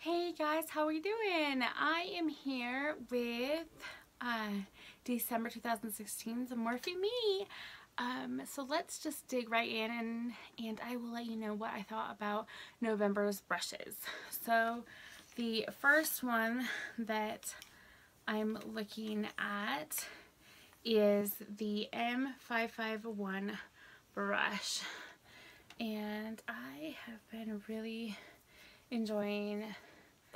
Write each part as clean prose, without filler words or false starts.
Hey guys, how are you doing? I am here with December 2016's Morphe Me. So let's just dig right in and I will let you know what I thought about November's brushes. So the first one that I'm looking at is the M551 brush, and I have been really enjoying.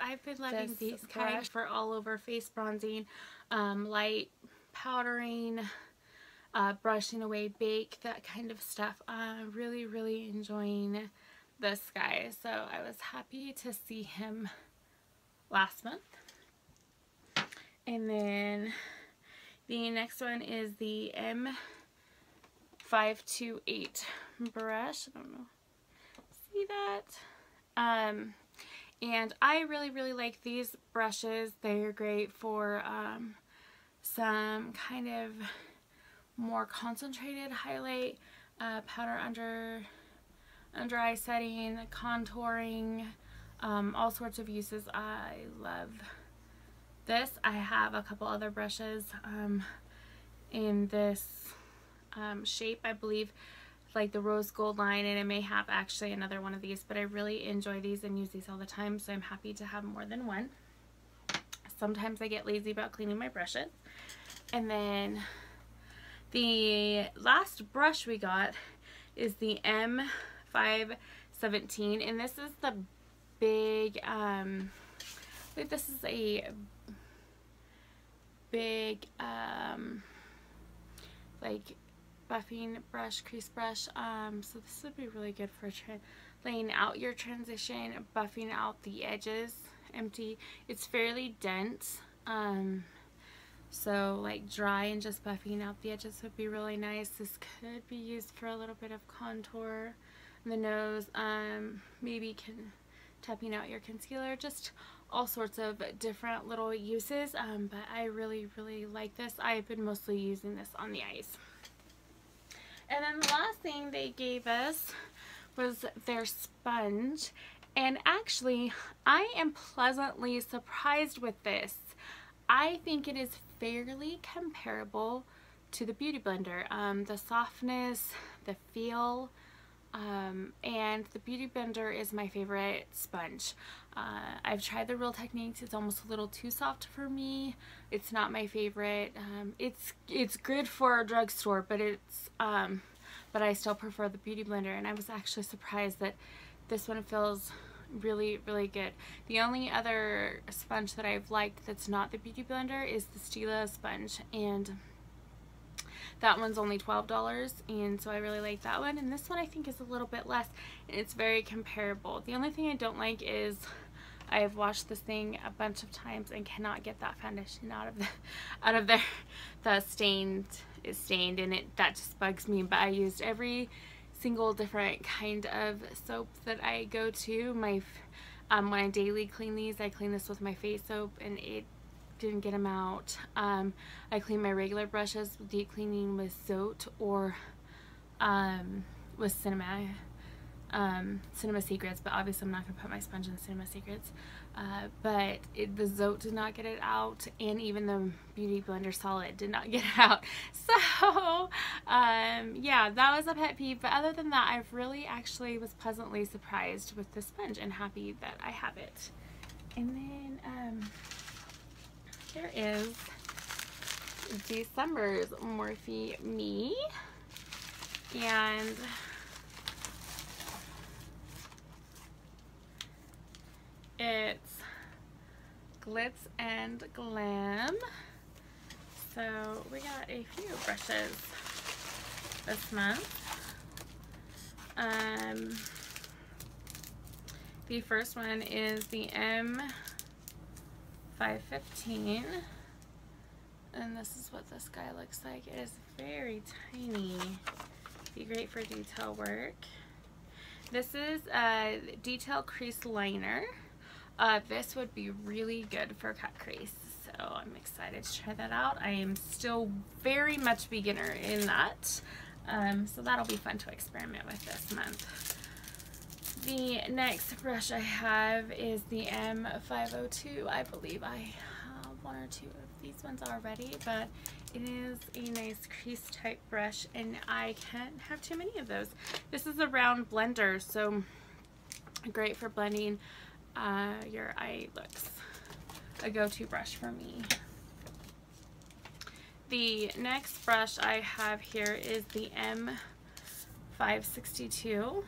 I've been loving these kind for all over face bronzing, light powdering, brushing away bake, that kind of stuff. Really enjoying this guy. So I was happy to see him last month. And then the next one is the M528 brush. I don't know. See that? And I really like these brushes. They're great for some kind of more concentrated highlight, powder under eye setting, contouring, all sorts of uses. I love this. I have a couple other brushes in this shape, I believe, like the rose gold line, and I may have actually another one of these, but I really enjoy these and use these all the time, so I'm happy to have more than one. Sometimes I get lazy about cleaning my brushes. And then the last brush we got is the M517, and this is the big this is a big like buffing brush, crease brush. So this would be really good for laying out your transition, buffing out the edges. Empty. It's fairly dense, so like dry and just buffing out the edges would be really nice. This could be used for a little bit of contour in the nose, maybe tapping out your concealer, just all sorts of different little uses. But I really like this. I've been mostly using this on the eyes. And then the last thing they gave us was their sponge. And actually, I am pleasantly surprised with this. I think it is fairly comparable to the Beauty Blender. The softness, the feel, and the Beauty Blender is my favorite sponge. I've tried the Real Techniques. It's almost a little too soft for me. It's not my favorite. It's good for a drugstore, but but I still prefer the Beauty Blender, and I was actually surprised that this one feels really good. The only other sponge that I've liked that's not the Beauty Blender is the Stila sponge, and that one's only $12, and so I really like that one. And this one I think is a little bit less, and it's very comparable. The only thing I don't like is I've washed this thing a bunch of times and cannot get that foundation out of there. The stain is stained, and that just bugs me. But I used every single different kind of soap that I go to. When I daily clean these, I clean this with my face soap, and it didn't get them out. I clean my regular brushes with deep cleaning with Zote or with Cinema Secrets, but obviously I'm not going to put my sponge in Cinema Secrets. But the Zote did not get it out, and even the Beauty Blender Solid did not get it out. So yeah, that was a pet peeve, but other than that, I really actually was pleasantly surprised with the sponge and happy that I have it. And then there is December's Morphe Me, and it's Glitz and Glam. So we got a few brushes this month. The first one is the M515, and this is what this guy looks like. It is very tiny. Be great for detail work. This is a detail crease liner. This would be really good for cut crease, so I'm excited to try that out. I am still very much beginner in that, so that'll be fun to experiment with this month. The next brush I have is the M502. I believe I have one or two of these ones already, but it is a nice crease type brush and I can't have too many of those. This is a round blender, so great for blending your eye looks. A go-to brush for me. The next brush I have here is the M562.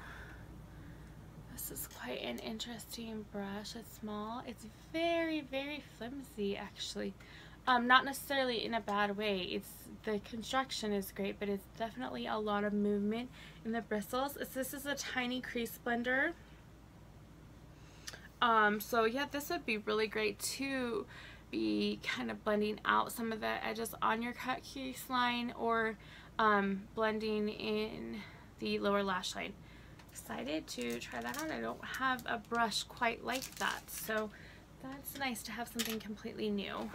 This is quite an interesting brush. It's small. It's very, very flimsy actually. Not necessarily in a bad way. The construction is great, but it's definitely a lot of movement in the bristles. This is a tiny crease blender. So yeah, this would be really great to be kind of blending out some of the edges on your cut crease line, or blending in the lower lash line. Excited to try that out. I don't have a brush quite like that, so that's nice to have something completely new.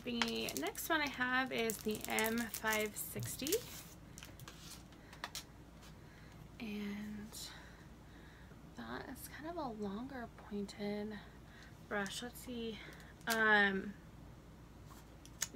The next one I have is the M560, and that is kind of a longer pointed brush. Let's see.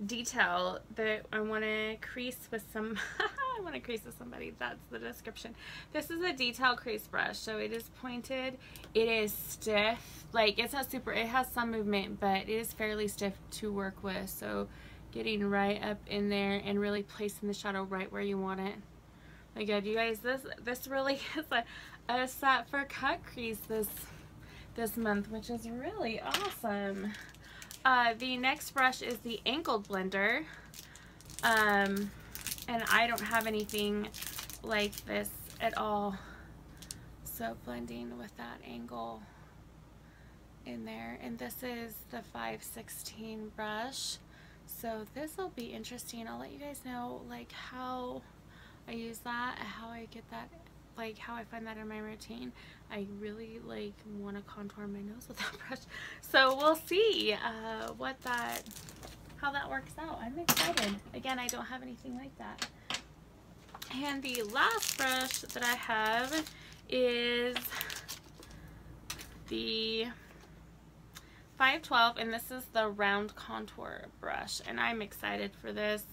Detail that I want to crease with some I want to crease with somebody. That's the description. This is a detail crease brush, so it is pointed, it is stiff, like it's not super, it has some movement, but it is fairly stiff to work with, so getting right up in there and really placing the shadow right where you want it. My God, you guys, this really is a set for cut crease this month, which is really awesome. The next brush is the angled blender, and I don't have anything like this at all, so blending with that angle in there. And this is the 516 brush, so this will be interesting. I'll let you guys know like how I use that, how I get that, like how I find that in my routine. I really like want to contour my nose with that brush, so we'll see how that works out. I'm excited. Again, I don't have anything like that. And the last brush that I have is the 512, and this is the round contour brush, and I'm excited for this.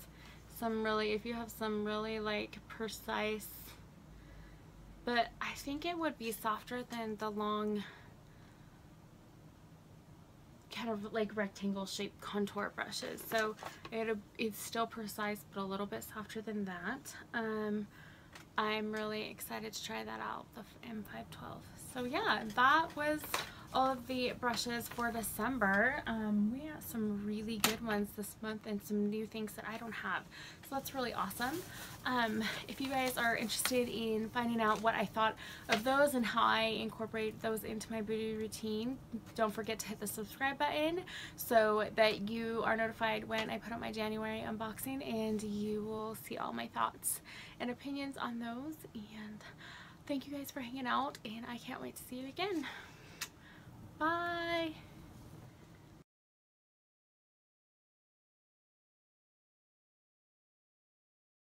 If you have some really like precise, but I think it would be softer than the long kind of like rectangle shaped contour brushes, so it's still precise but a little bit softer than that. I'm really excited to try that out, the M512. So yeah, that was all of the brushes for December. We got some really good ones this month and some new things that I don't have, so that's really awesome. If you guys are interested in finding out what I thought of those and how I incorporate those into my beauty routine, don't forget to hit the subscribe button so that you are notified when I put up my January unboxing, and you will see all my thoughts and opinions on those. And thank you guys for hanging out, and I can't wait to see you again. Bye!